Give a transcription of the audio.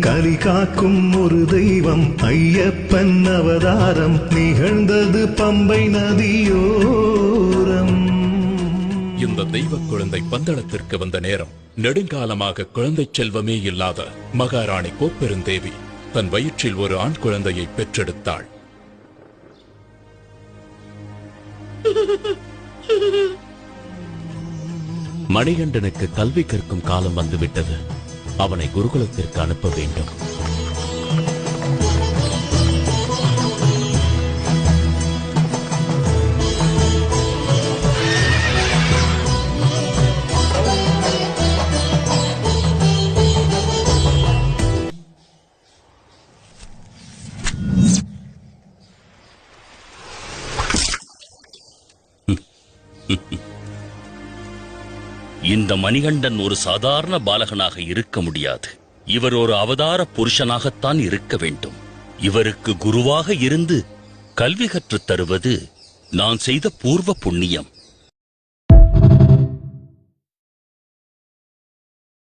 கலி காக்கும் ஒரு தெய்வம் ஐயப்பன் அவதாரம் நிகழ்ந்தது பம்பை நதியோரம். இந்த தெய்வ குழந்தை பந்தளத்திற்கு வந்த நேரம் நெடுங்காலமாக குழந்தை செல்வமே இல்லாத மகாராணி கோப்பெருந்தேவி தன் வயிற்றில் ஒரு ஆண் குழந்தையை பெற்றெடுத்தாள். மணிகண்டனுக்கு கல்வி கற்கும் காலம் வந்துவிட்டது. அவனை குருகுலத்திற்கு அனுப்ப வேண்டும். இந்த மணிகண்டன் ஒரு சாதாரண பாலகனாக இருக்க முடியாது. இவர் ஒரு அவதார புருஷனாகத்தான் இருக்க வேண்டும். இவருக்கு குருவாக இருந்து கல்வி கற்றுத் தருவது நான் செய்த பூர்வ புண்ணியம்.